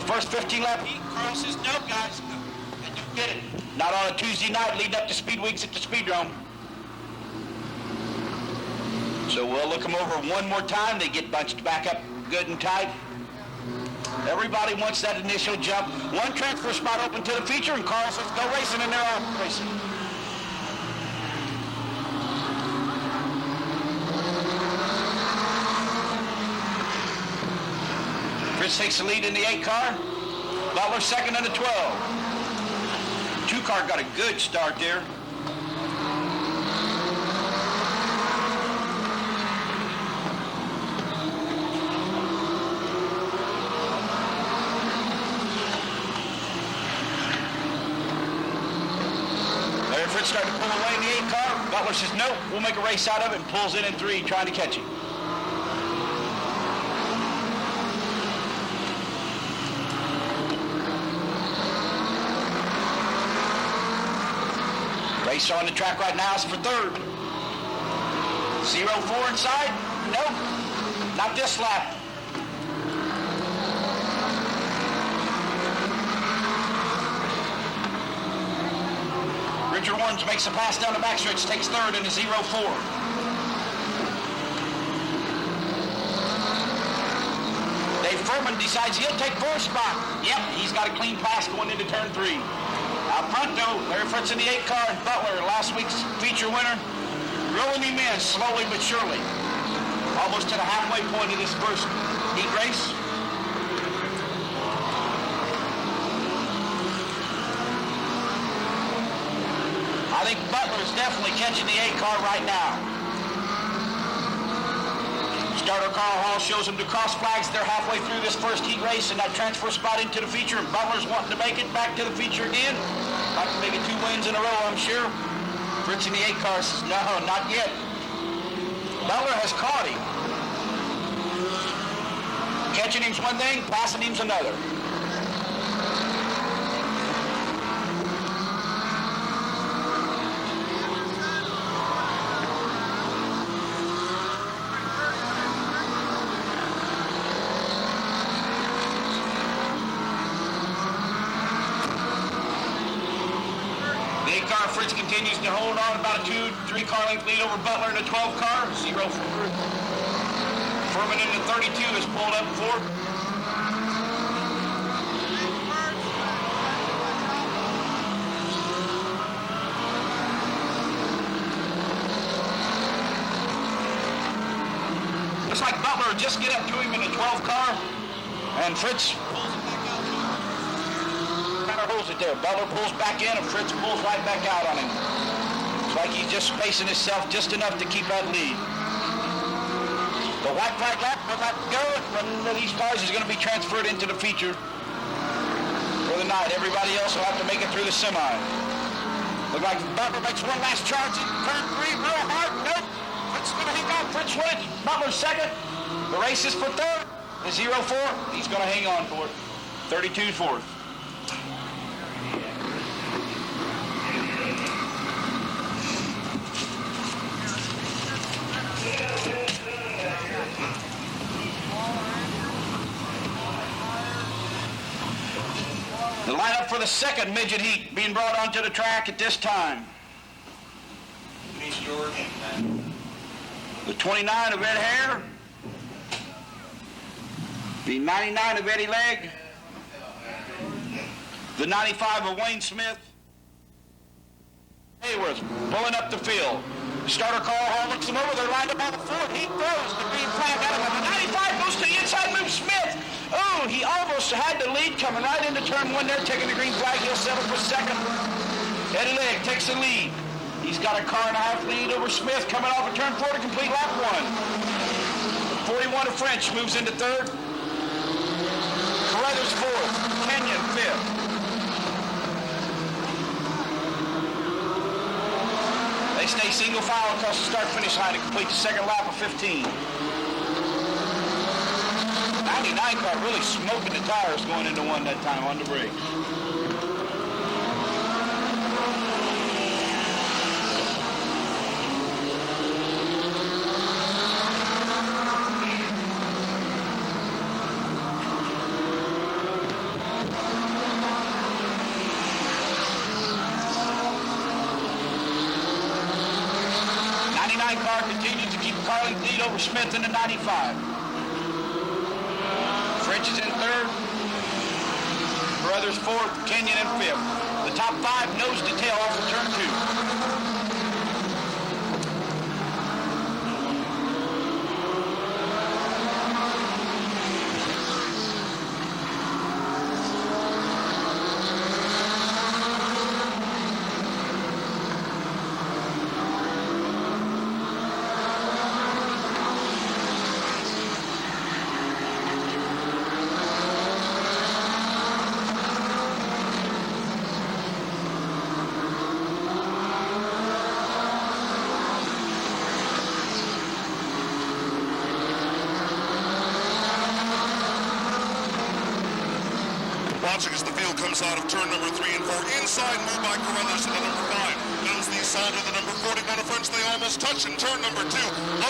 First 15-lap heat. Carl says, no, guys. And you get it. Not on a Tuesday night leading up to Speed Weeks at the Speedrome. So we'll look them over one more time. They get bunched back up good and tight. Everybody wants that initial jump. One transfer spot open to the feature, and Carl says, go racing, and they're off racing. Fritz takes the lead in the 8 car. Butler second in the 12. 2 car got a good start there. Fritz starting to pull away in the 8 car. Butler says, nope, we'll make a race out of it, and pulls in 3, trying to catch him. Race on the track right now is for 3rd. 0-4 inside. Nope, not this lap. Richard Warnes makes a pass down the backstretch, takes 3rd in a 0-4. Dave Furman decides he'll take 4th spot. Yep, he's got a clean pass going into turn 3. Out front, though, Larry Fritz in the 8 car, and Butler, last week's feature winner, rolling him in slowly but surely. Almost to the halfway point of this first heat race. I think Butler is definitely catching the 8 car right now. Starter Carl Hall shows them the cross flags. They're halfway through this first heat race, and that transfer spot into the feature, and Butler's wanting to make it back to the feature again. Like maybe 2 wins in a row, I'm sure. Fritz in the 8 car says, no, not yet. Butler has caught him. Catching him's one thing, passing him's another. Fritz continues to hold on about a 2-3 car length lead over Butler in the 12 car. 0-4. Furman in the 32 is pulled up 4th. Looks like Butler just get up to him in the 12 car, and Fritz holds it there. Butler pulls back in, and Fritz pulls right back out on him. It's like he's just spacing himself just enough to keep that lead. The white flag lap will not go. One of these cars is going to be transferred into the feature for the night. Everybody else will have to make it through the semi. Look like Butler makes one last charge in turn 3 real hard. Nope. Fritz is going to hang on. Fritz wins. Butler second. The race is for 3rd. The 0-4. He's going to hang on for it. 32 4th. The lineup for the second midget heat being brought onto the track at this time. The 29 of Ed Hare. The 99 of Eddie Legg. The 95 of Wayne Smith. Hayworth pulling up the field. Starter Carl Hall looks them over. They're lined up on the 4th. He throws the green flag out of him. The 95 goes to the inside, moves Smith. Oh, he almost had the lead coming right into turn 1 there, taking the green flag. He'll settle for 2nd. Eddie Legg takes the lead. He's got a car and a half lead over Smith coming off of turn 4 to complete lap 1. 41 of French moves into 3rd. Carruthers 4th. Kenyon 5th. They stay single file across the start-finish line to complete the 2nd lap of 15. 99 car really smoking the tires going into 1 that time on the brakes. car continues to keep Carlin lead over Smith in the 95. French is in third. Brothers fourth. Kenyon in fifth. The top five nose to tail off of turn two. Watching as the field comes out of turn number 3 and 4. Inside move by Carruthers to the number 5. Does the assault of the number 41 of French. They almost touch in turn number 2.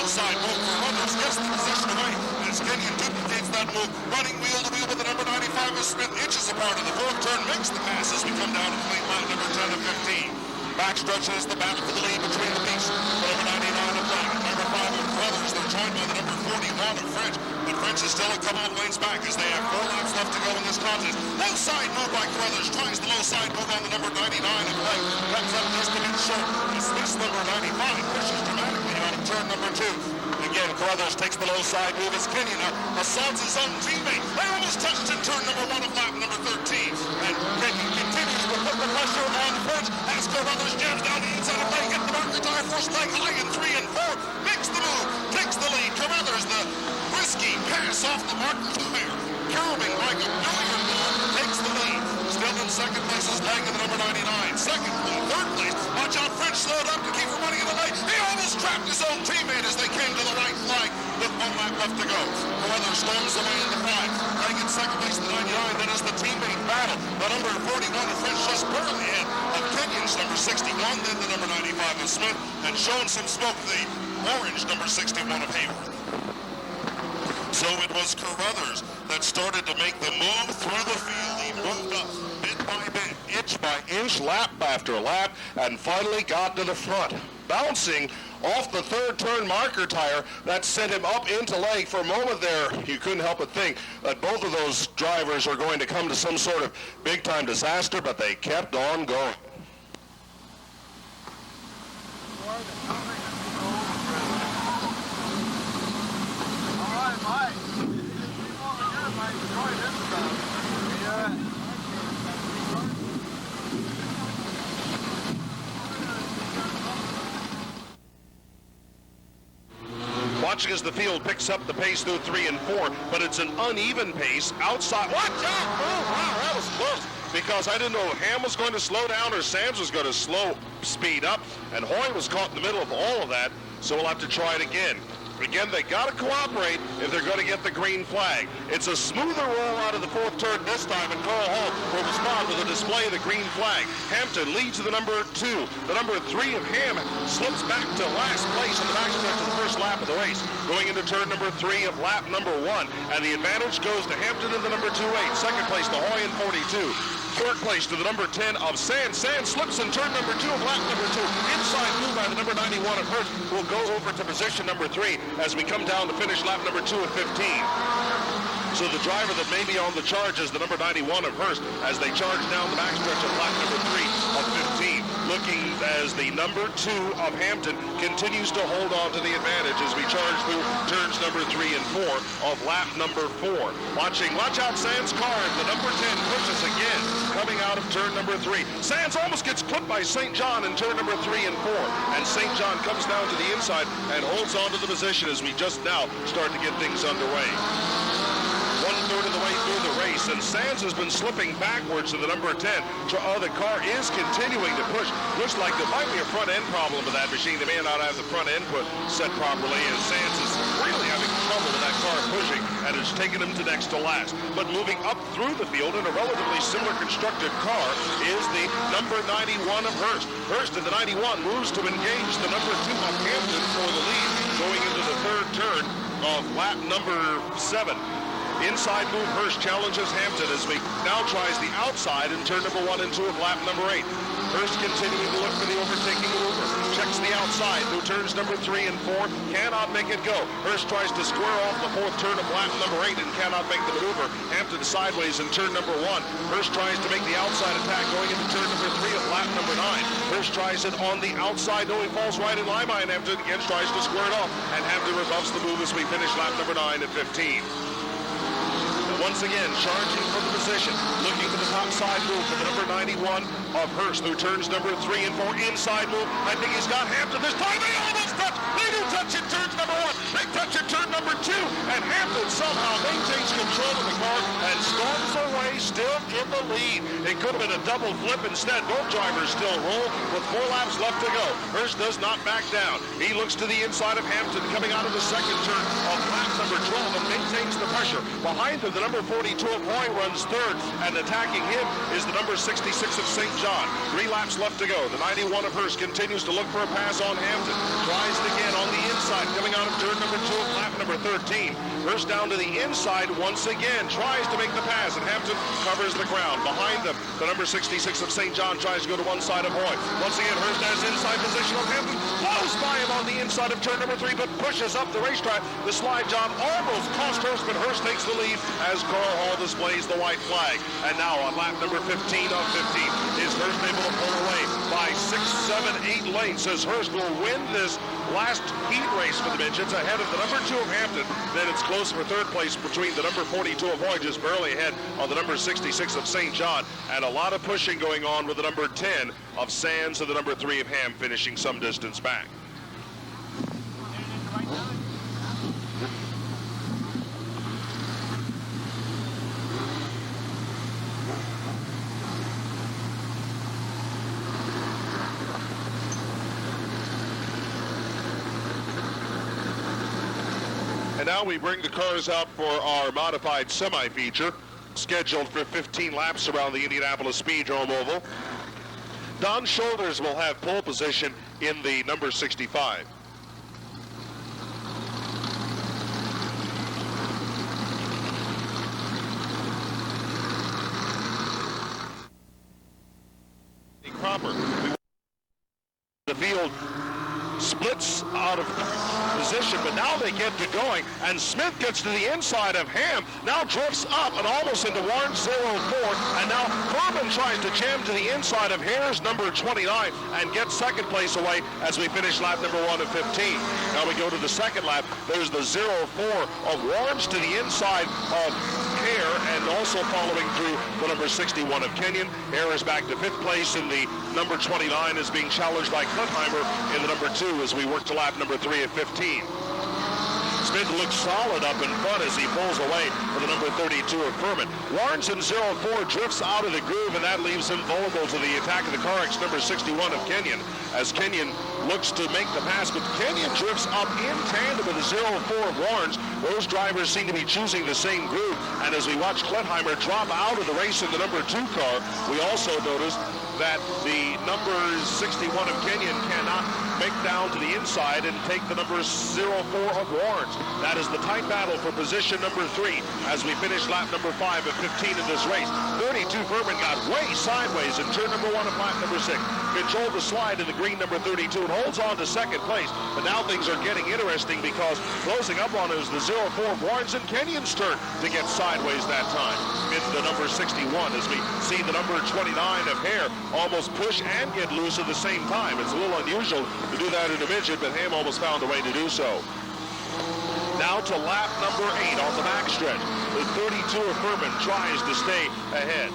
Outside move Carruthers gets the possession away as Kenyon duplicates that move. Running wheel to wheel with the number 95 of Smith. Inches apart in the fourth turn. Makes the pass as we come down to clean line number 10 of 15. Backstretch is the battle for the lead between the beasts. Number 99 of Black. Number 5 of Carruthers. They're joined by the number 41 of French. But French is still a couple of lanes back as they have 4 laps left to go in this contest. Low side move by Carruthers. Tries the low side move on the number 99 of Black. Comes up just a bit short. Smith's number 95 pushes dramatically out of turn number 2. Again, Carruthers takes the low side move as Kenyon assaults his own teammate. They almost touched in turn number 1 of lap number 13. And Kenyon continues to put the pressure on French as Carruthers jams down the inside of leg. Get the marker tire first leg high in 3 and 4. Makes the move. Takes the lead. Carruthers, the risky pass off the marker tire. Curving like a billiard-ball. Takes the lead. Still in second place is Lang in the number 99. Second place. Third place. Watch out. French slowed up to keep from running in the lane. He almost trapped his own teammate as they came to the right flag with 1 lap left to go. Carruthers storms away in the 5. Lang in second place, the 99. Then is the teammate battle. The number 41 of French just barely ahead of Kenyon's number 61. Then the number 95 of Smith. And showing some smoke, the orange number 61 of Hayworth. So it was Carruthers that started to make the move through the field. He moved up bit by bit, inch by inch, lap after lap, and finally got to the front. Bouncing off the third turn marker tire, that sent him up into leg. For a moment there, you couldn't help but think that both of those drivers were going to come to some sort of big-time disaster, but they kept on going. Watching as the field picks up the pace through 3 and 4, but it's an uneven pace outside. Watch out! Oh, wow, that was close. Because I didn't know if Ham was going to slow down or Sands was going to speed up, and Hoy was caught in the middle of all of that, so we'll have to try it again. Again, they got to cooperate if they're going to get the green flag. It's a smoother roll out of the fourth turn this time, and Carl Hall will respond with a display of the green flag. Hampton leads to the number 2. The number 3 of Ham slips back to last place in the backstretch of the first lap of the race, going into turn number 3 of lap number 1. And the advantage goes to Hampton in the number 2-8. Second place to Hoy in 42. Third place to the number 10 of Sands. Sands slips in turn number 2 of lap number 2. Inside move by the number 91 of Hurst will go over to position number 3 as we come down to finish lap number 2 of 15. So the driver that may be on the charge is the number 91 of Hurst as they charge down the backstretch of lap number 3 of 15. Looking as the number 2 of Hampton continues to hold on to the advantage as we charge through turns number 3 and 4 of lap number 4. Watch out Sands' car. The number 10 pushes again, coming out of turn number 3. Sands almost gets clipped by St. John in turn number 3 and 4. And St. John comes down to the inside and holds on to the position as we just now start to get things underway. 1/3 of the way through the race, and Sands has been slipping backwards to the number 10. The car is continuing to push. Looks like there might be a front end problem with that machine. They may not have the front end put set properly, and Sands is really having trouble with that car pushing, and it's taken him to next to last. But moving up through the field in a relatively similar constructed car is the number 91 of Hurst. Hurst in the 91 moves to engage the number 2 of Hampton for the lead, going into the third turn of lap number 7. Inside move, Hurst challenges Hampton as we now tries the outside in turn number 1 and 2 of lap number 8. Hurst continuing to look for the overtaking maneuver. Checks the outside through turns number 3 and 4. Cannot make it go. Hurst tries to square off the 4th turn of lap number 8 and cannot make the maneuver. Hampton sideways in turn number 1. Hurst tries to make the outside attack going into turn number 3 of lap number 9. Hurst tries it on the outside, though he falls right in line behind Hampton. Again tries to square it off, and Hampton rebuffs the move as we finish lap number 9 at 15. Once again, charging for the position, looking for the top side move for the number 91 of Hurst through turns number 3 and 4. Inside move. I think he's got Hampton this time. They almost touch. They do touch in turns number 1. They touch in turn number 2. And Hampton somehow maintains control of the car and storms away still in the lead. It could have been a double flip instead. Both drivers still roll with 4 laps left to go. Hurst does not back down. He looks to the inside of Hampton coming out of the second turn of lap number 12 and maintains the pressure. Behind him, the number 42 of Roy runs third, and attacking him is the number 66 of St. John. 3 laps left to go. The 91 of Hurst continues to look for a pass on Hampton. Tries it again on the inside, coming out of turn number 2 of lap number 13. Hurst down to the inside once again, tries to make the pass, and Hampton covers the ground. Behind them, the number 66 of St. John tries to go to one side of Roy. Once again, Hurst has inside position of Hampton. Close by him on the inside of turn number 3, but pushes up the racetrack. The slide job almost cost Hurst, but Hurst takes the lead as Carl Hall displays the white flag. And now on lap number 15 of 15, is Hurst able to pull away by 6, 7, 8 lengths as Hurst will win this last heat race for the Midgets ahead of the number 2 of Hampton. Then it's close for third place between the number 42 of Hoy, just barely ahead on the number 66 of St. John, and a lot of pushing going on with the number 10 of Sands and the number 3 of Ham finishing some distance back. And now we bring the cars out for our modified semi-feature, scheduled for 15 laps around the Indianapolis Speedrome Oval. Don Shoulders will have pole position in the number 65. Proper. The field splits out of position, but now they get to going, and Smith gets to the inside of Ham, now drifts up and almost into Warren's 04, and now Furman tries to jam to the inside of Hare's number 29 and gets second place away as we finish lap number 1 of 15. Now we go to the second lap. There's the 04 of Warren's to the inside of Hare, and also following through the number 61 of Kenyon. Hare is back to 5th place, and the number 29 is being challenged by Kletheimer in the number 2 as we work to lap number 3 of 15. Smith looks solid up in front as he pulls away for the number 32 of Furman. Warren's in 04 drifts out of the groove, and that leaves him vulnerable to the attack of the CarX number 61 of Kenyon, as Kenyon looks to make the pass, but Kenyon drifts up in tandem with the 04 of Warren's. Those drivers seem to be choosing the same groove, and as we watch Kletheimer drop out of the race in the number 2 car, we also notice that the number 61 of Kenyon cannot make down to the inside and take the number 04 of Warren's. That is the tight battle for position number 3 as we finish lap number 5 of 15 in this race. 32 Furman got way sideways in turn number 1 of lap number 6. Controlled the slide in the green number 32 and holds on to second place. But now things are getting interesting because closing up on it is the 04 of Warren's and Kenyon's turn to get sideways that time into the number 61 as we see the number 29 of Hare almost push and get loose at the same time. It's a little unusual to do that in a midget, but Ham almost found a way to do so. Now to lap number 8 on the backstretch. The 32 of Furman tries to stay ahead.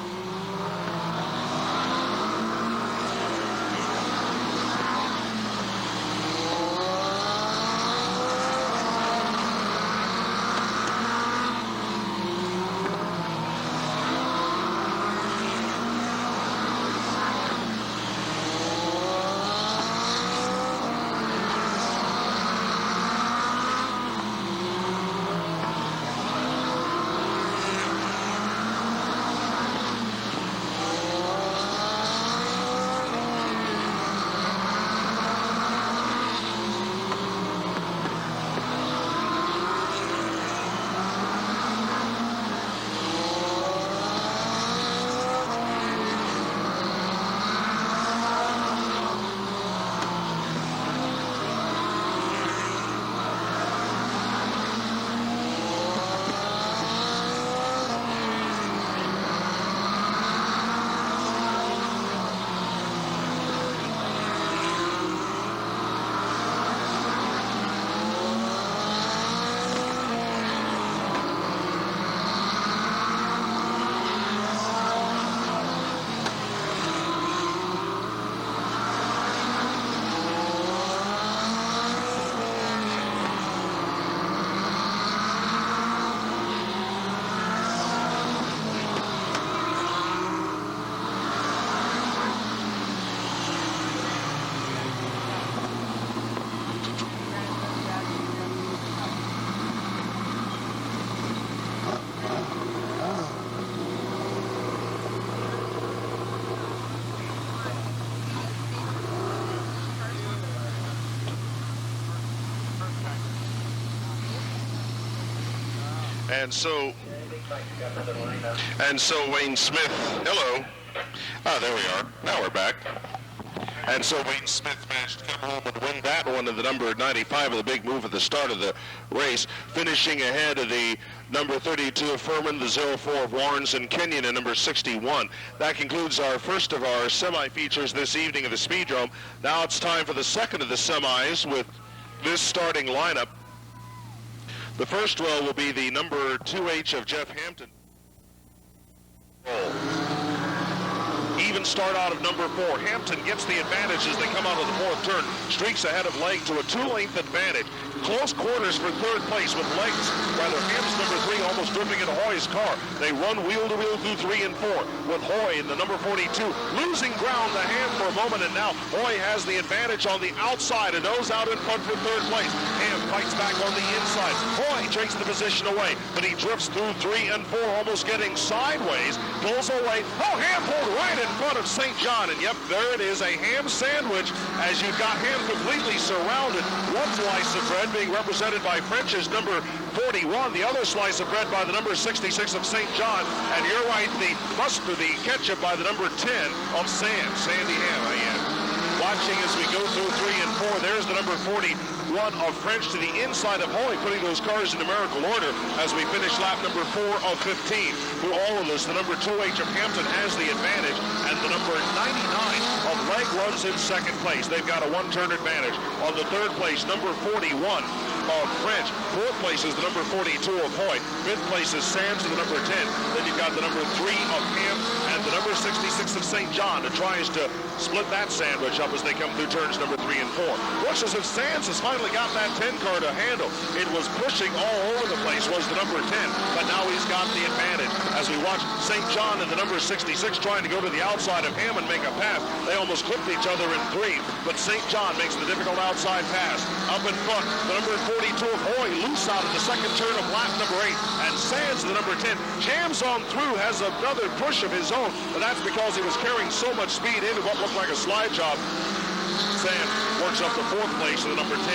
And so Wayne Smith, hello. Ah, there we are. Now we're back. And so Wayne Smith managed to come home and win that one in the number 95 of the big move at the start of the race, finishing ahead of the number 32 of Furman, the 04 of Warrens, and Kenyon in number 61. That concludes our first of our semi-features this evening of the Speedrome. Now it's time for the second of the semis with this starting lineup. The first row will be the number 2H of Jeff Hampton. Even start out of number 4. Hampton gets the advantage as they come out of the fourth turn. Streaks ahead of Legg to a 2-length advantage. Close quarters for third place with Legg's rather Hamp's number 3 almost dripping into Hoy's car. They run wheel to wheel through 3 and 4 with Hoy in the number 42 losing ground to Ham for a moment, and now Hoy has the advantage on the outside and goes out in front for third place. Ham fights back on the inside. Hoy takes the position away, but he drifts through 3 and 4, almost getting sideways, pulls away. Oh, Ham pulled right in front of St. John, and yep, there it is, a ham sandwich as you've got Ham completely surrounded. One slice of bread being represented by French's number 41, the other slice of bread by the number 66 of St. John, and you're right, the mustard, the ketchup by the number 10 of Sandy Ham. Watching as we go through 3 and 4, there's the number 41 of French to the inside of Hoy, putting those cars in numerical order as we finish lap number 4 of 15. Through all of this, the number 2H of Hampton has the advantage, and the number 99 of Legg runs in second place. They've got a one-turn advantage. On the third place, number 41 of French. Fourth place is the number 42 of Hoy. Fifth place is Sands to the number 10. Then you've got the number 3 of Ham and the number 66 of St. John, that tries to split that sandwich up as they come through turns number 3 and 4. Looks as if Sands has finally got that 10 car to handle. It was pushing all over the place, was the number 10, but now he's got the advantage. As we watch St. John and the number 66 trying to go to the outside of Ham and make a pass. They almost clipped each other in 3, but St. John makes the difficult outside pass. Up in front, the number 42 of Hoy loose out of the second turn of lap number 8, and Sands, the number 10, jams on through, has another push of his own, but that's because he was carrying so much speed into what looked like a slide job. Sands works up to fourth place of the number 10.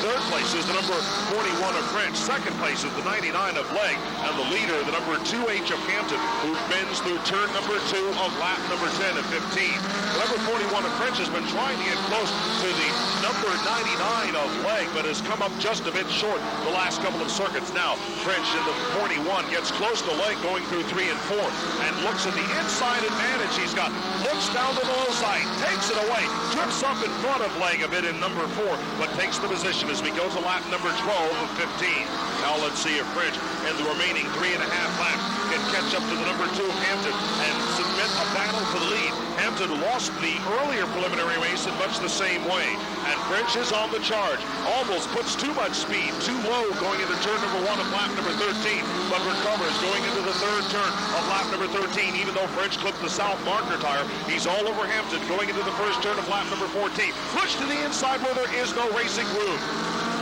Third place is the number 41 of French. Second place is the 99 of Legg, and the leader, the number 2H of Hampton, who bends through turn number 2 of lap number 10 of 15. The number 41 of French has been trying to get close to the number 99 of Legg, but has come up just a bit short the last couple of circuits. Now, French in the 41 gets close to Legg going through 3 and 4, and looks at the inside advantage he's got. Looks down to the low side, takes it away, trips up in front of Legg a bit in number 4, but takes the position as we go to lap number 12 of 15. Now let's see if French in the remaining 3.5 laps can catch up to the number 2 Hampton and submit a battle for the lead. Hampton lost the earlier preliminary race in much the same way, and French is on the charge. Almost puts too much speed, too low going into turn number 1 of lap number 13, but recovers going into the third turn of lap number 13. Even though French clipped the south marker tire, he's all over Hampton going into the first turn of lap number 14. Push to the inside where there is no racing room.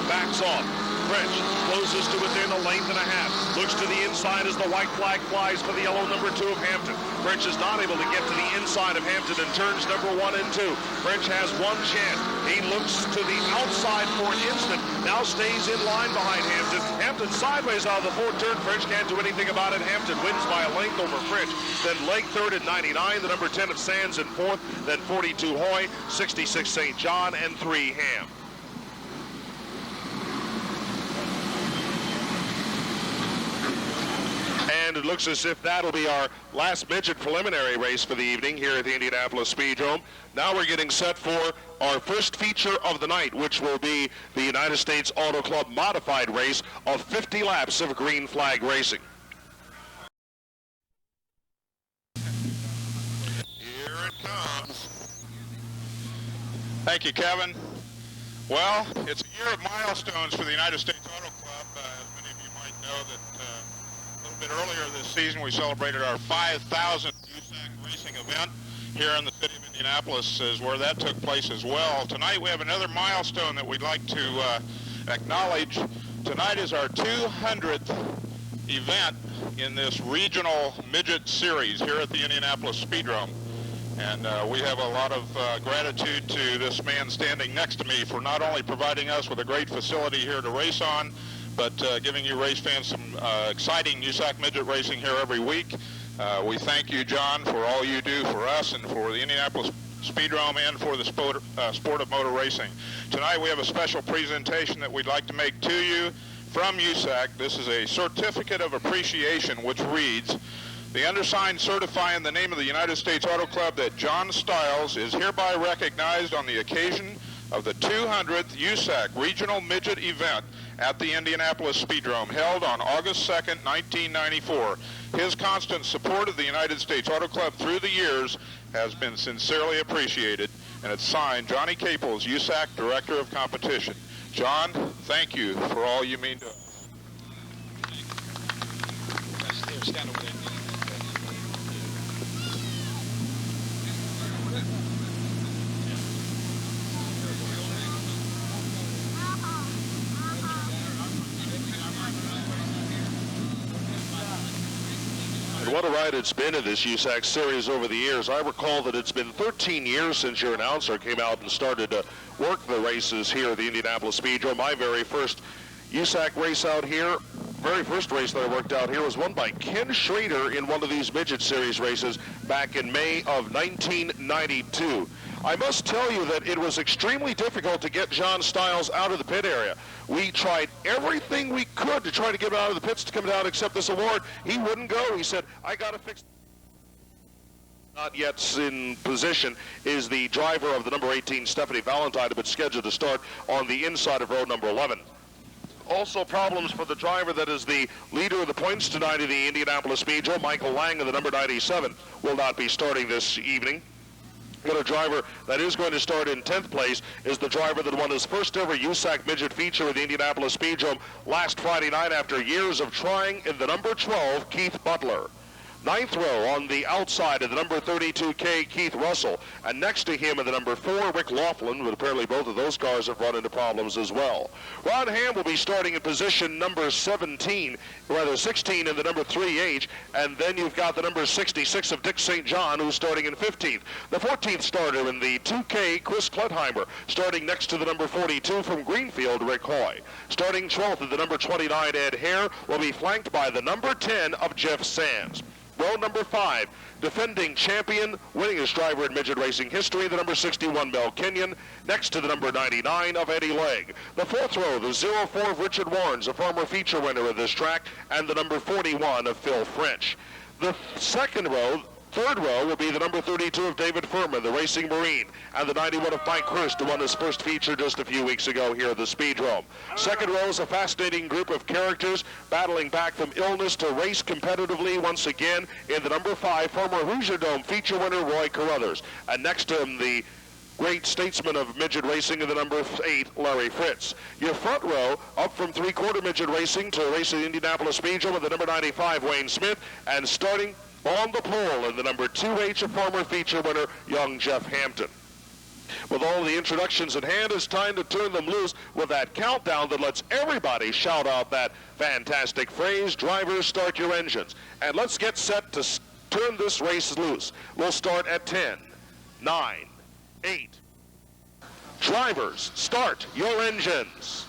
Backs off. French closes to within a length and a half. Looks to the inside as the white flag flies for the yellow number 2 of Hampton. French is not able to get to the inside of Hampton in turns number 1 and 2. French has one chance. He looks to the outside for an instant. Now stays in line behind Hampton. Hampton sideways out of the fourth turn. French can't do anything about it. Hampton wins by a length over French. Then Legg third at 99. The number 10 of Sands in fourth. Then 42 Hoy, 66 St. John, and 3 Ham. And it looks as if that'll be our last midget preliminary race for the evening here at the Indianapolis Speedrome. Now we're getting set for our first feature of the night, which will be the United States Auto Club modified race of 50 laps of green flag racing. Here it comes. Thank you, Kevin. Well, it's a year of milestones for the United States Auto Club. As many of you might know, that a little bit earlier this season we celebrated our 5,000th USAC racing event here in the city of Indianapolis, is where that took place as well. Tonight we have another milestone that we'd like to acknowledge. Tonight is our 200th event in this regional midget series here at the Indianapolis Speedrome. And we have a lot of gratitude to this man standing next to me for not only providing us with a great facility here to race on, but giving you race fans some exciting USAC midget racing here every week. We thank you, John, for all you do for us and for the Indianapolis Speedrome and for the sport of motor racing. Tonight we have a special presentation that we'd like to make to you from USAC. This is a certificate of appreciation which reads, "The undersigned certify in the name of the United States Auto Club that John Stiles is hereby recognized on the occasion of the 200th USAC Regional Midget event at the Indianapolis Speedrome, held on August 2nd, 1994. His constant support of the United States Auto Club through the years has been sincerely appreciated." And it's signed Johnny Caples, USAC Director of Competition. John, thank you for all you mean to us. Stand over there. What a ride it's been in this USAC series over the years. I recall that it's been 13 years since your announcer came out and started to work the races here at the Indianapolis Speedrome. My very first USAC race out here, very first race that I worked out here, was won by Ken Schrader in one of these midget series races back in May of 1992. I must tell you that it was extremely difficult to get John Stiles out of the pit area. We tried everything we could to try to get him out of the pits to come down and accept this award. He wouldn't go. He said, "I got to fix." Not yet in position is the driver of the number 18, Stephanie Valentine, but scheduled to start on the inside of row number 11. Also problems for the driver that is the leader of the points tonight in the Indianapolis Speedrome, Michael Lang of the number 97, will not be starting this evening. But a driver that is going to start in 10th place is the driver that won his first ever USAC midget feature at the Indianapolis Speedrome last Friday night after years of trying, in the number 12, Keith Butler. 9th row on the outside of the number 32K, Keith Russell. And next to him in the number 4, Rick Laughlin, but apparently both of those cars have run into problems as well. Ron Ham will be starting in position number 16 in the number 3H. And then you've got the number 66 of Dick St. John, who's starting in 15th. The 14th starter in the 2K, Chris Klettheimer, starting next to the number 42 from Greenfield, Rick Hoy. Starting 12th at the number 29, Ed Hare, will be flanked by the number 10 of Jeff Sands. Row number 5, defending champion, winningest driver in midget racing history, the number 61, Mel Kenyon, next to the number 99 of Eddie Legg. The 4th row, the 04 of Richard Warrens, a former feature winner of this track, and the number 41 of Phil French. The third row will be the number 32 of David Furman, the Racing Marine, and the 91 of Mike Hurst, who won his first feature just a few weeks ago here at the Speedrome. Second row is a fascinating group of characters battling back from illness to race competitively once again in the number 5, former Hoosier Dome feature winner Roy Carruthers. And next to him, the great statesman of midget racing in the number 8, Larry Fritz. Your front row, up from three-quarter midget racing to race at the Indianapolis Speedrome with the number 95, Wayne Smith, and starting on the pole in the number 2H, a former feature winner, young Jeff Hampton. With all the introductions at hand, it's time to turn them loose with that countdown that lets everybody shout out that fantastic phrase, "Drivers, start your engines." And let's get set to turn this race loose. We'll start at 10, 9, 8. Drivers, start your engines.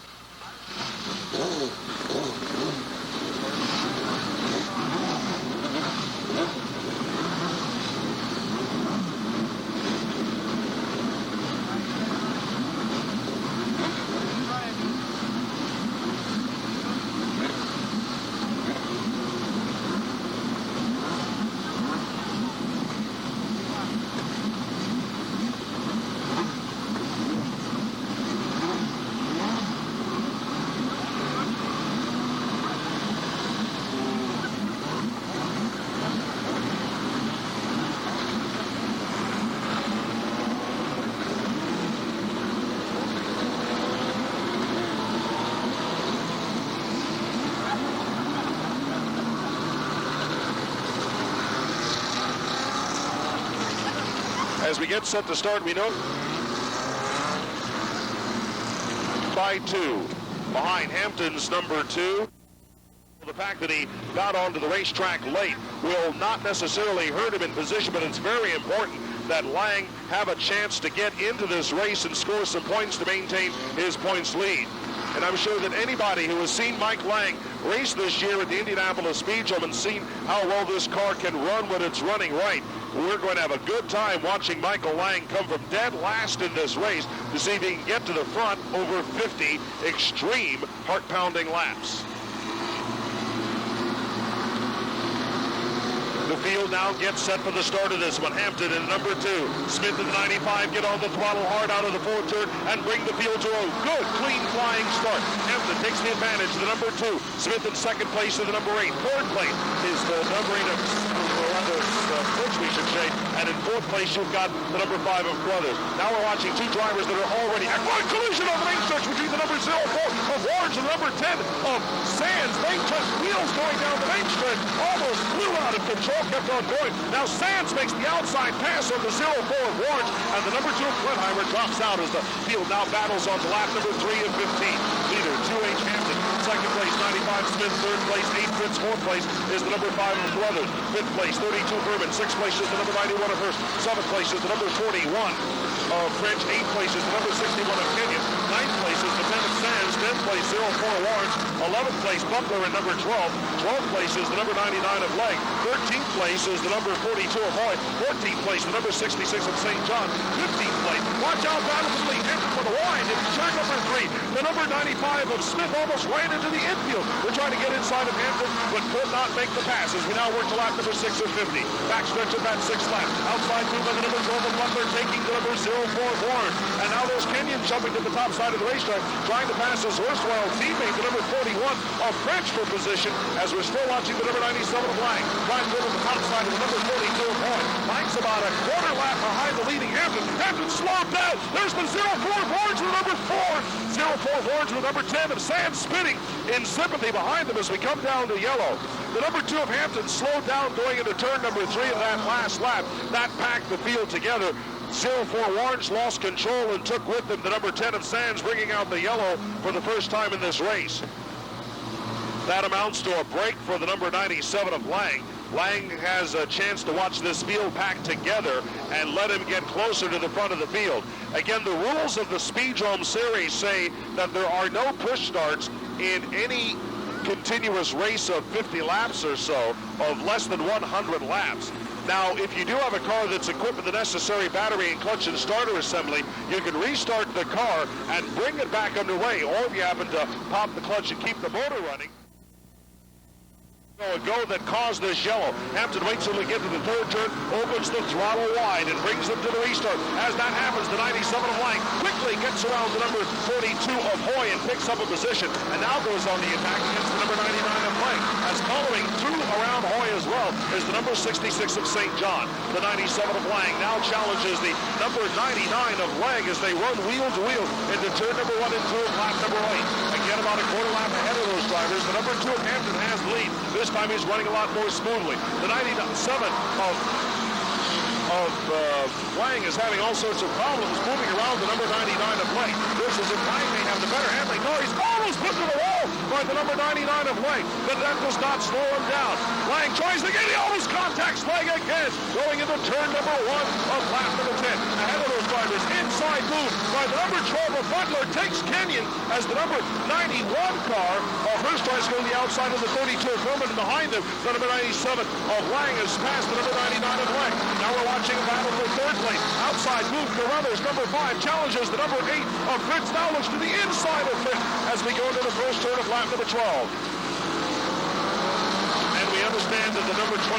As we get set to start, we know by 2 behind Hampton's number 2. The fact that he got onto the racetrack late will not necessarily hurt him in position, but it's very important that Lang have a chance to get into this race and score some points to maintain his points lead. And I'm sure that anybody who has seen Mike Lang race this year at the Indianapolis Speedrome and seen how well this car can run when it's running right, we're going to have a good time watching Michael Lang come from dead last in this race to see if he can get to the front over 50 extreme heart-pounding laps. The field now gets set for the start of this one. Hampton in number 2. Smith in the 95 get on the throttle hard out of the fourth turn and bring the field to a good, clean flying start. Hampton takes the advantage to the number 2. Smith in second place to the number 8. Third place is the number 8 of Brooks, we should say. And in fourth place, you've got the number 5 of Brothers. Now we're watching two drivers that are already at one collision on the main stretch between the number 04 of Orange and the number 10 of Sands. They touch wheels going down the main stretch. Almost flew out of control, kept on going. Now Sands makes the outside pass on the 04 of Orange, and the number 2 of Klenheimer drops out as the field now battles on to lap number 3 and 15. Leader 2H Hampton. Second place, 95 Smith. Third place, 8 Fritz. Fourth place is the number 5 of Brothers. Fifth place, 32 Berman. Sixth place is the number 91 of Hurst. Seventh place is the number 41 of French. Eighth place is the number 61 of Kenyon. Ninth place is the 10 of Sands. 10th place, 04 Lawrence. 11th place, Butler in number 12. 12th place is the number 99 of Legg. 13th place is the number 42 of Hoy. 14th place, the number 66 of St. John. 15th place, watch out, battle for the lead. Hampton for the wide in turn number 3. The number 95 of Smith almost ran into the infield. We're trying to get inside of Hampton, but could not make the pass as we now work to lap number 6 of 50. Backstretch of that 6th lap. Outside move by the number 12 of Butler, taking the number 04 of Warren. And now there's Kenyon jumping to the top side of the racetrack, trying to pass his erstwhile teammate, the number 41 of French for position, as we're still watching the number 97 of Lang. Trying to go to the top side of the number 42 of Hoy. Lang's about a quarter lap behind the leading Hampton. Hampton slowed down. There's the 04 of Orange with number 4. 04 of Orange with number 10 of Sands spinning in sympathy behind them as we come down to yellow. The number 2 of Hampton slowed down going into turn number 3 of that last lap. That packed the field together. 04 Orange lost control and took with them the number 10 of Sands, bringing out the yellow for the first time in this race. That amounts to a break for the number 97 of Lang. Lang has a chance to watch this field packed together and let him get closer to the front of the field. Again, the rules of the Speedrome Series say that there are no push starts in any continuous race of 50 laps or so, of less than 100 laps. Now, if you do have a car that's equipped with the necessary battery and clutch and starter assembly, you can restart the car and bring it back underway, or if you happen to pop the clutch and keep the motor running, a go that caused this yellow. Hampton waits till we get to the third turn, opens the throttle wide and brings them to the restart. As that happens, the 97 of Lang quickly gets around the number 42 of Hoy and picks up a position, and now goes on the attack against the number 99 of Lang. As following through around Hoy as well is the number 66 of St. John. The 97 of Lang now challenges the number 99 of Legg as they run wheel to wheel into turn number 1 and 2 of lap number 8. Again, about a quarter lap ahead of those drivers. The number 2 of Hampton has the lead. This time he's running a lot more smoothly. The 97 of Lang is having all sorts of problems moving around the number 99 of Legg. This is a Lang may have the better handling. No, he's almost put to the wall by the number 99 of Legg, but that does not slow him down. Lang tries to get, he almost contacts Legg again, going into turn number 1 of lap number 10. Ahead of those drivers, inside move by the number 12 of Butler, takes Kenyon as the number 91 car of Hurst tries to go to the outside of the 32 of Herman, and behind them, the number 97 of Lang has passed the number 99 of Legg. Now we're watching a battle for third place. Outside move, Carruthers, number 5, challenges the number 8 of Fritz. Now looks to the inside of Fritz as we go into the first turn of lap number 12. And we understand that the number 29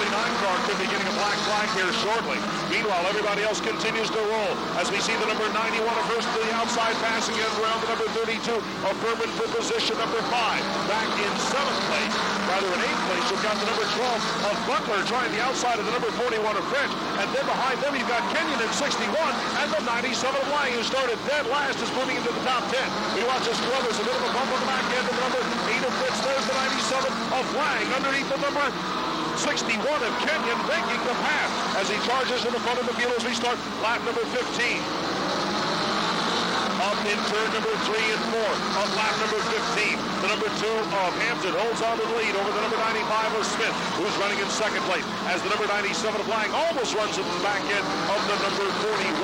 car could be getting a black flag here shortly. Meanwhile, everybody else continues to roll as we see the number 91 of Hurst to the outside, passing in around the number 32 of Furman for position number 5. Back in 7th place, rather in 8th place, you've got the number 12 of Butler trying the outside of the number 41 of French. And then behind them, you've got Kenyon in 61, and the 97 of Lang, who started dead last, is moving into the top 10. We watch this Carruthers, a bit of a bump on the back end of the number 8 of Fritz. There's the 97 of Lang underneath the number 61 of Kenyon, making the pass as he charges to the front of the field as we start lap number 15. Up in turn number 3 and 4 of lap number 15. The number 2 of Hampton holds on to the lead over the number 95 of Smith, who's running in second place, as the number 97 of Lang almost runs into the back end of the number 41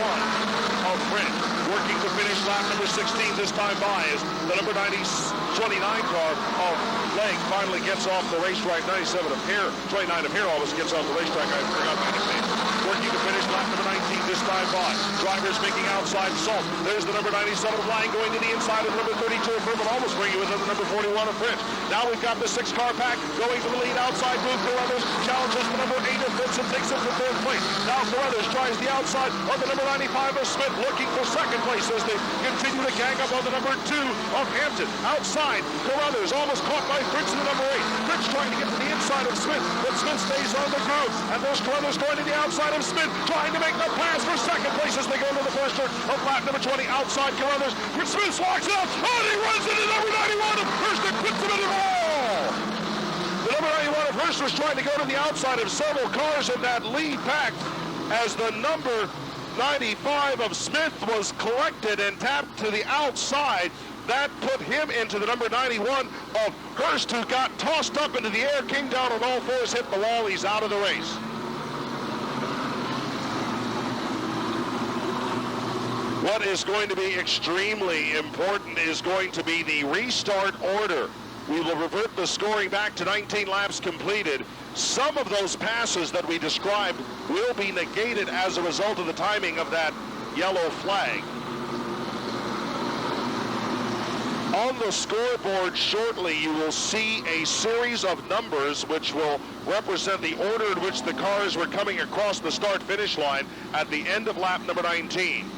of French. Working to finish lap number 16 this time by is the number 29 car of Leg finally gets off the racetrack. 29 of Hare almost gets off the racetrack. I forgot my nickname. Working to finish lap number 19 this time by. Drivers making outside salt. There's the number 97 of Lang going to the inside of number 32 of Herman, almost bringing with him the number 41 of Fritz. Now we've got the 6-car pack going to the lead outside move. Carruthers challenges the number 8 of Fritz and takes him to third place. Now Carruthers tries the outside of the number 95 of Smith, looking for second place as they continue to gang up on the number 2 of Hampton. Outside, Carruthers almost caught by Fritz in the number 8. Fritz trying to get to the inside of Smith, but Smith stays on the groove. And there's Carruthers going to the outside of Smith, trying to make the pass for second place as they go to the first turn of lap number 20. Outside Carruthers, Smith walks it up, and he runs into number 91 of Hurst and puts him into the wall. The number 91 of Hurst was trying to go to the outside of several cars in that lead pack as the number 95 of Smith was collected and tapped to the outside. That put him into the number 91 of Hurst, who got tossed up into the air, came down on all fours, hit the wall. He's out of the race. What is going to be extremely important is going to be the restart order. We will revert the scoring back to 19 laps completed. Some of those passes that we described will be negated as a result of the timing of that yellow flag. On the scoreboard shortly, you will see a series of numbers which will represent the order in which the cars were coming across the start-finish line at the end of lap number 19.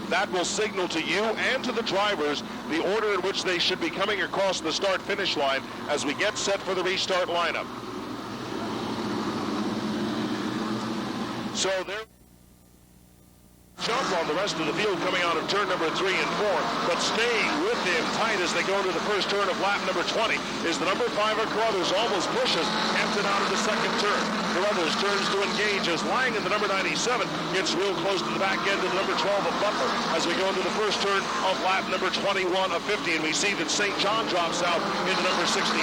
That will signal to you and to the drivers the order in which they should be coming across the start-finish line as we get set for the restart lineup. So there jump on the rest of the field coming out of turn number 3 and 4, but staying with him tight as they go into the first turn of lap number 20 is the number 5 of Carruthers, almost pushes Hampton out of the second turn. Carruthers turns to engage as Lang in the number 97 gets real close to the back end of the number 12 of Butler as we go into the first turn of lap number 21 of 50, and we see that St. John drops out into number 66.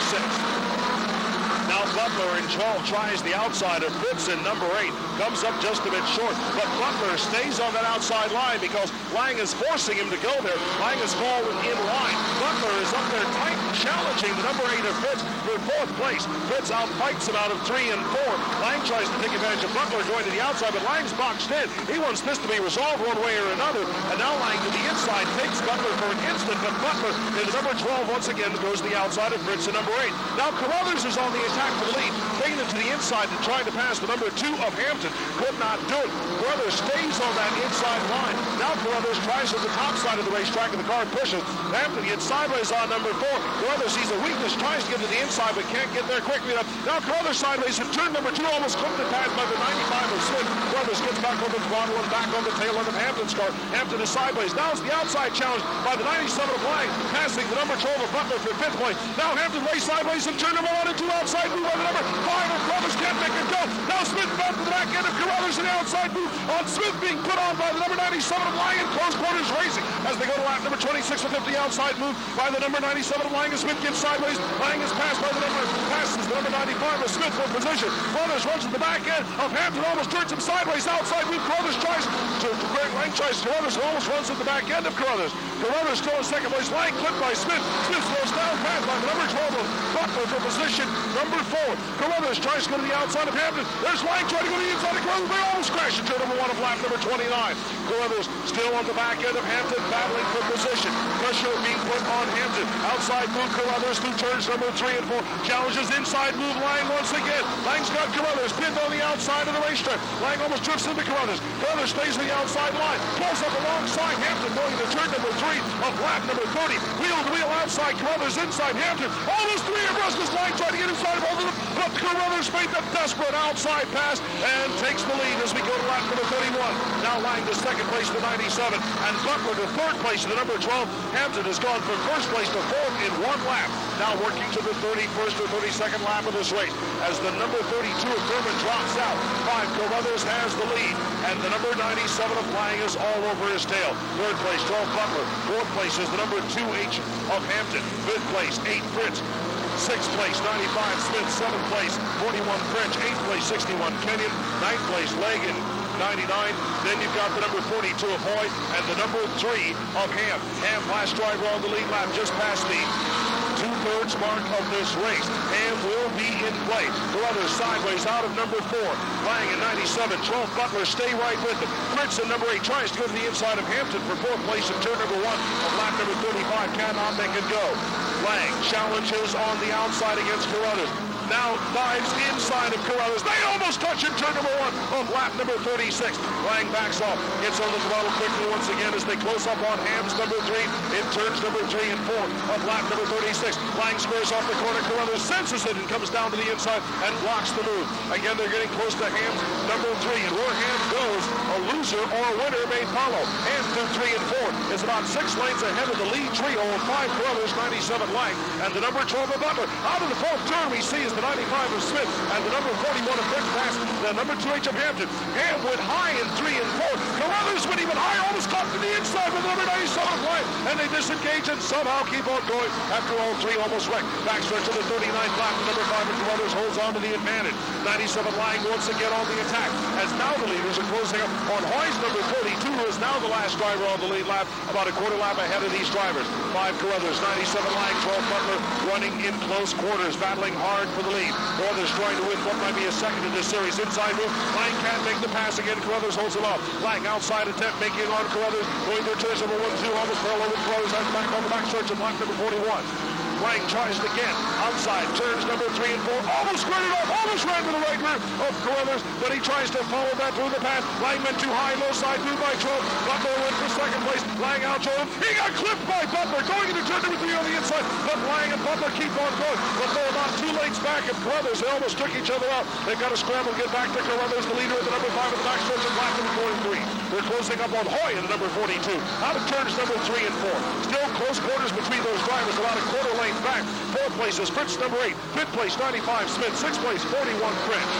Now Butler in 12 tries the outside of Fritz in number 8. Comes up just a bit short, but Butler stays on that outside line because Lang is forcing him to go there. Lang is fallen in line. Butler is up there tight and challenging the number 8 of Fritz for fourth place. Fritz outfights him out of 3 and 4. Lang tries to take advantage of Butler going to the outside, but Lang's boxed in. He wants this to be resolved one way or another, and now Lang to the inside takes Butler for an instant, but Butler in the number 12 once again goes to the outside of Fritz in number 8. Now Carruthers is on the attack for the lead, taking it to the inside and trying to pass the number 2 of Hampton. Could not do it. Carruthers stays on that inside line. Now Carruthers tries to the top side of the racetrack and the car pushes. Hampton gets sideways on number 4. Carruthers sees a weakness, tries to get to the inside but can't get there quickly enough. Now Carruthers sideways in turn number 2, almost clipped and passed by the 95 of Smith. Carruthers gets back on the throttle and back on the tail end of Hampton's car. Hampton is sideways. Now it's the outside challenge by the 97 of Lang, passing the number 12 of Butler for 5th place. Now Hampton lays sideways in turn number 1 and 2 outside move by the number 5 of Carruthers, can't make it go. Now Smith back to the back end of Carruthers and the outside move on Smith being put on by the number 97 of Lang in close quarters racing as they go to lap number 26 of 50. Outside move by the number 97 of Lang, and Smith gets sideways. Lang is passed by the number, passes the number 95 of Smith for position. Carruthers runs to the back end of Hampton, almost turns him sideways. Outside move, Carruthers tries to Lang tries Carruthers and almost runs at the back end of Carruthers. Carruthers still in second place. Lang clipped by Smith. Smith slows down, passed by the number 12 of Butler for position number 4. Carruthers tries to go to the outside of Hampton. There's Lang trying to go to the inside of Carruthers. They almost crash into number 1 of lap number 29. Carruthers still on the back end of Hampton, battling for position. Pressure being put on Hampton. Outside move Carruthers through turns number 3 and 4. Challenges inside move Lang once again. Lang's got Carruthers pinned on the outside of the racetrack. Lang almost drifts into Carruthers. Carruthers stays on the outside line. Pulls up alongside Hampton going to turn number 3 of lap number 30. Wheel to wheel outside Carruthers, inside Hampton. Almost 3 abreast as Lang trying to get inside both of them. But Carruthers made the desperate outside pass and takes the lead as we go to lap number 31. Now Lang to second place to 97 and Butler to third place to the number 12. Hampton has gone from first place to 4th in 1 lap. Now working to the 31st or 32nd lap of this race as the number 32 of Thurman drops out. 5 Carruthers has the lead and the number 97 of Lang is all over his tail. Third place 12 Butler. Fourth place is the number 2H of Hampton. Fifth place 8 Fritz. 6th place, 95 Smith. 7th place, 41 French. 8th place, 61 Kenyon. 9th place, Legan. 99. Then you've got the number 42 of Hoy and the number 3 of Ham. Ham, last driver on the lead lap, just past the two-thirds mark of this race. Ham will be in play. Carruthers sideways out of number 4. Lang in 97. 12 Butler, stay right with him. Fritz in number 8 tries to go to the inside of Hampton for 4th place in turn number 1 of lap number 35. Cannot make it go. Lang challenges on the outside against Carruthers. Now dives inside of Carruthers. They almost touch in turn number 1 of lap number 36. Lang backs off. Gets on the throttle quickly once again as they close up on Ham's number 3 in turns number 3 and 4 of lap number 36. Lang squares off the corner. Carruthers senses it and comes down to the inside and blocks the move. Again, they're getting close to Ham's number 3. And where Ham goes, a loser or a winner may follow. Ham through 3 and 4 is about 6 lanes ahead of the lead trio of 5 Carruthers, 97 Lang, and the number 12 of Butler. Out of the 4th turn, we see is the 95 of Smith and the number 41 of Fritz past the number 2H of Hampton. Ham went high in 3 and 4. Carruthers went even higher, almost caught to the inside with the number 97 of Lang, and they disengage and somehow keep on going after all 3 almost wrecked. Backstretch to the 39th lap. The number 5 of Carruthers holds on to the advantage. 97 Lang once again on the attack as now the leaders are closing up on Hoy's number 42, who is now the last driver on the lead lap, about a quarter lap ahead of these drivers. 5 Carruthers, 97 Lang, 12 Butler running in close quarters, battling hard for the lead. Carruthers trying to win what might be a second in this series. Inside move. Lang can't make the pass again. Carruthers holds him off. Lang outside attempt, making on Carruthers. Going to turns number 1, 2, almost parallel with Carruthers. And back on the back stretch of lap number 41. Lang tries it again. Outside, turns number 3 and 4. Almost squared it off. Almost ran to the right rear of Carruthers, but he tries to follow that through the path. Lang went too high, low side through by 12. Butler went for second place. Lang out to him. He got clipped by Butler, going into turn number 3 on the inside. But Lang and Butler keep on going. But they're about 2 lanes back of Carruthers. They almost took each other out. They've got to scramble to get back to Carruthers, the leader at the number 5 of the back stretch of lap number 43. They're closing up on Hoy in the number 42. Out of turns number 3 and 4. Still close quarters between those drivers, about a quarter lane back. 4th place is Fritz, number 8. 5th place, 95 Smith. 6th place, 41 French.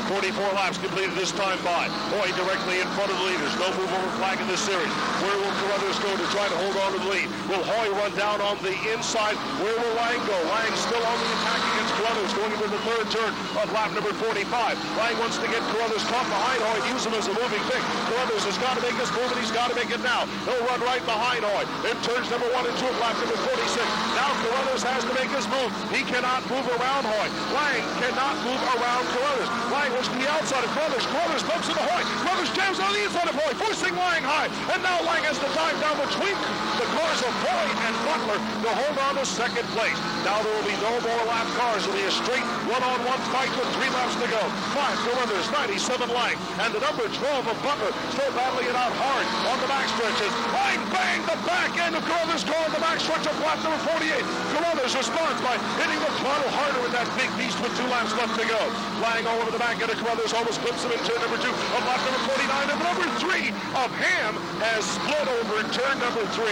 44 laps completed this time by Hoy directly in front of the leaders. No move over flag in this series. Where will Carruthers go to try to hold on to the lead? Will Hoy run down on the inside? Where will Lang go? Lang still on the attack against Carruthers going into the 3rd turn of lap number 45. Lang wants to get Carruthers caught behind Hoy and use him as a moving pick. Carruthers has got to make this move and he's got to make it now. He'll run right behind Hoy. In turns number 1 and 2 of lap number 46. Now Carruthers has to make his move. He cannot move around Hoy. Lang cannot move around Carruthers. Lang to the outside of Carruthers. Carruthers bumps into Hoy. Carruthers jams on the inside of Hoy, forcing Lang high. And now Lang has to dive down between the cars of Hoy and Butler to hold on to second place. Now there will be no more lap cars. It will be a straight one-on-one fight with 3 laps to go. 5 Carruthers, 97 Lang, and the number 12 of Butler still battling it out hard on the back stretches. Lang bang the back end of Carruthers car on the back stretch of lap number 48. Carruthers responds by hitting the throttle harder with that big beast with 2 laps left to go. Lang all over the back end of Carruthers, almost clips him in turn number 2 of lap number 49, and number 3 of Ham has split over in turn number 3.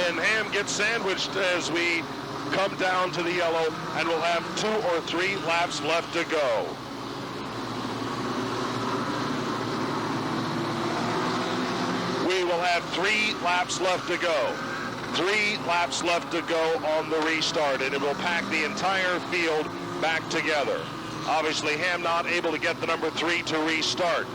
And Ham gets sandwiched as we come down to the yellow, and we'll have 2 or 3 laps left to go. We will have 3 laps left to go. 3 laps left to go on the restart, and it will pack the entire field back together. Obviously, Ham not able to get the number 3 to restart.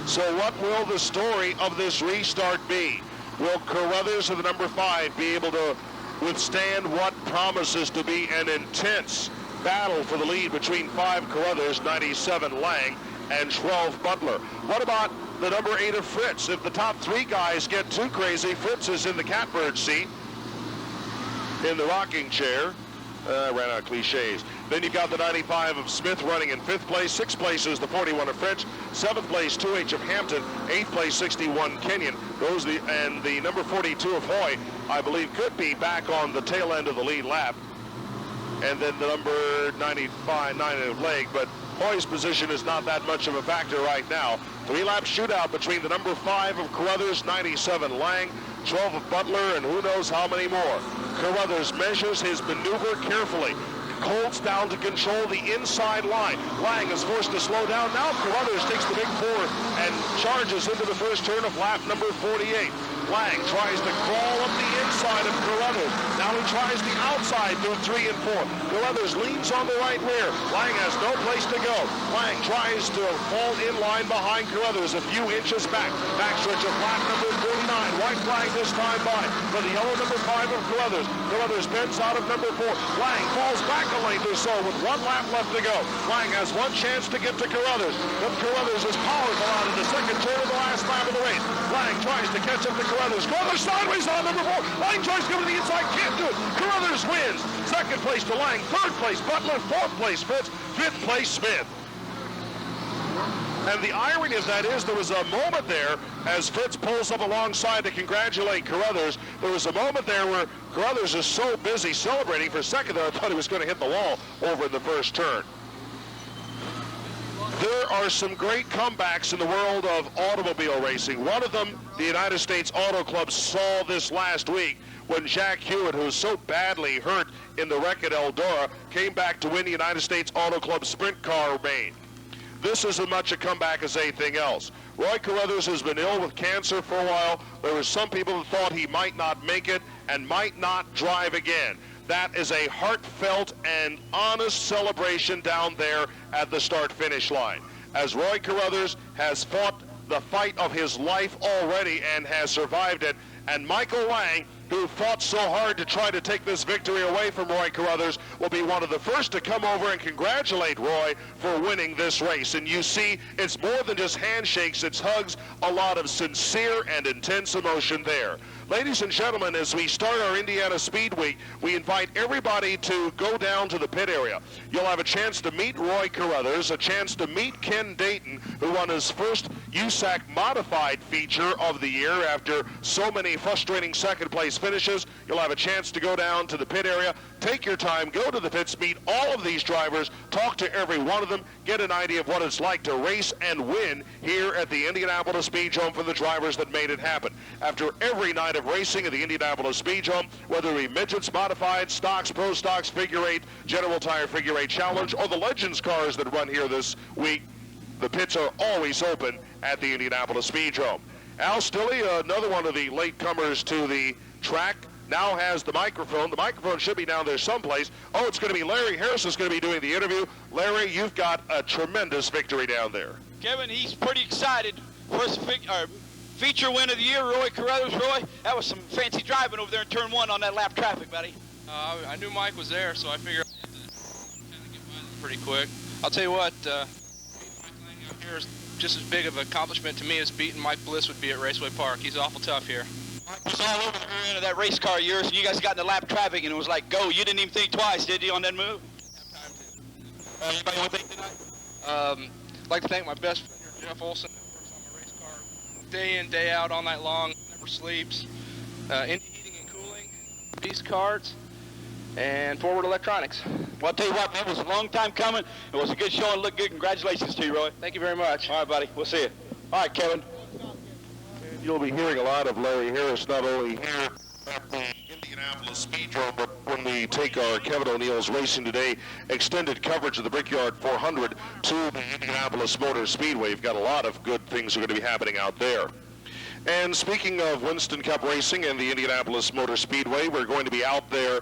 So what will the story of this restart be? Will Carruthers of the number 5 be able to withstand what promises to be an intense battle for the lead between 5 Carruthers, 97 Lang, and 12 Butler? What about the number 8 of Fritz? If the top 3 guys get too crazy, Fritz is in the catbird seat, in the rocking chair. Ran out of cliches. Then you've got the 95 of Smith running in 5th place. 6th place is the 41 of French. 7th place, 2H of Hampton. 8th place, 61 Kenyon. And the number 42 of Hoy, I believe, could be back on the tail end of the lead lap. And then the number 95, 9 of Leg. But Hoy's position is not that much of a factor right now. 3-lap shootout between the number 5 of Carruthers, 97 Lang, 12 of Butler, and who knows how many more. Carruthers measures his maneuver carefully, holds down to control the inside line. Lang is forced to slow down. Now Carruthers takes the big 4 and charges into the 1st turn of lap number 48. Lang tries to crawl up the inside of Carruthers. Now he tries the outside through 3 and 4. Carruthers leans on the right rear. Lang has no place to go. Lang tries to fall in line behind Carruthers a few inches back. Backstretch of lap number 49. White flag this time by for the yellow number 5 of Carruthers. Carruthers bends out of number 4. Lang falls back a length or so with 1 lap left to go. Lang has one chance to get to Carruthers, but Carruthers is powerful out of the second turn of the last lap of the race. Lang tries to catch up to Carruthers. Carruthers sideways on number 4. Lang tries to go to the inside, can't do it. Carruthers wins. Second place to Lang, third place Butler, fourth place Fitz, fifth place Smith. And the irony of that is there was a moment there as Fitz pulls up alongside to congratulate Carruthers. There was a moment there where Carruthers is so busy celebrating for a second there I thought he was going to hit the wall over in the first turn. There are some great comebacks in the world of automobile racing. One of them, the United States Auto Club saw this last week when Jack Hewitt, who was so badly hurt in the wreck at Eldora, came back to win the United States Auto Club Sprint Car main. This is as much a comeback as anything else. Roy Carruthers has been ill with cancer for a while. There were some people who thought he might not make it and might not drive again. That is a heartfelt and honest celebration down there at the start-finish line, as Roy Carruthers has fought the fight of his life already and has survived it. And Michael Lang, who fought so hard to try to take this victory away from Roy Carruthers, will be one of the first to come over and congratulate Roy for winning this race. And you see, it's more than just handshakes, it's hugs, a lot of sincere and intense emotion there. Ladies and gentlemen, as we start our Indiana Speed Week, we invite everybody to go down to the pit area. You'll have a chance to meet Roy Carruthers, a chance to meet Ken Dayton, who won his first USAC modified feature of the year after so many frustrating second place finishes. You'll have a chance to go down to the pit area, take your time, go to the pits, meet all of these drivers, talk to every one of them, get an idea of what it's like to race and win here at the Indianapolis Speedrome for the drivers that made it happen. After every night of racing at the Indianapolis Speedrome, whether it be midgets, modified, stocks, pro stocks, figure eight, General Tire figure eight challenge, or the Legends cars that run here this week, the pits are always open at the Indianapolis Speedrome. Al Stilley, another one of the latecomers to the track, now has the microphone. The microphone should be down there someplace. Oh, it's going to be Larry Harris who's going to be doing the interview. Larry, you've got a tremendous victory down there. Kevin, he's pretty excited. First feature win of the year, Roy Carruthers. Roy, that was some fancy driving over there in turn 1 on that lap traffic, buddy. I knew Mike was there, so I figured I'd have to kind of get by them pretty quick. I'll tell you what, beating Mike Lang out here is just as big of an accomplishment to me as beating Mike Bliss would be at Raceway Park. He's awful tough here. Mike was all over the rear end of that race car of yours, and you guys got in the lap traffic, and it was like, go. You didn't even think twice, did you, on that move? Have time to. Anybody want to think tonight? I'd like to thank my best friend here, Jeff Olson, that works on my race car day in, day out, all night long, never sleeps. Indy Heating and Cooling, Beast Cards, and Forward Electronics. Well, I'll tell you what, man, it was a long time coming. It was a good show and looked good. Congratulations to you, Roy. Thank you very much. All right, buddy. We'll see you. All right, Kevin. You'll be hearing a lot of Larry Harris, not only here at the Indianapolis Speedrome, but when we take our Kevin O'Neill's Racing Today extended coverage of the Brickyard 400 to the Indianapolis Motor Speedway. You've got a lot of good things are going to be happening out there. And speaking of Winston Cup Racing and the Indianapolis Motor Speedway, we're going to be out there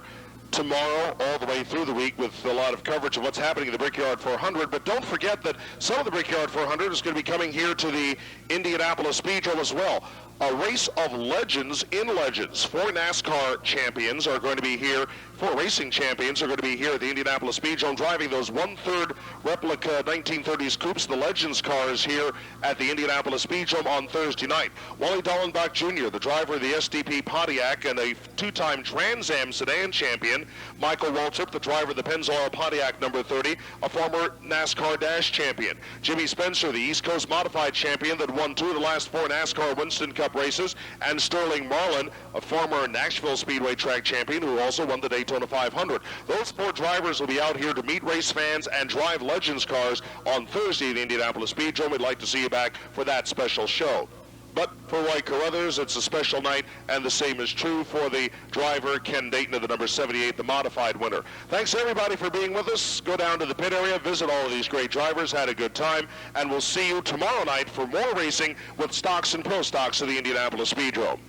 tomorrow all the way through the week with a lot of coverage of what's happening in the Brickyard 400. But don't forget that some of the Brickyard 400 is going to be coming here to the Indianapolis Speedrome as well. A race of legends in legends. 4 NASCAR champions are going to be here. 4 racing champions are going to be here at the Indianapolis Speedrome driving those 1/3 replica 1930s coupes, the Legends cars, here at the Indianapolis Speedrome on Thursday night. Wally Dallenbach Jr., the driver of the SDP Pontiac and a 2-time Trans Am sedan champion. Michael Waltrip, the driver of the Pennzoil Pontiac number 30, a former NASCAR Dash champion. Jimmy Spencer, the East Coast Modified champion that won 2 of the last 4 NASCAR Winston Cup races, and Sterling Marlin, a former Nashville Speedway track champion who also won the Daytona 500. Those 4 drivers will be out here to meet race fans and drive Legends cars on Thursday at the Indianapolis Speedrome. We'd like to see you back for that special show. But for Roy Carruthers, it's a special night, and the same is true for the driver, Ken Dayton, of the number 78, the modified winner. Thanks, everybody, for being with us. Go down to the pit area, visit all of these great drivers, had a good time, and we'll see you tomorrow night for more racing with stocks and pro stocks of the Indianapolis Speedrome.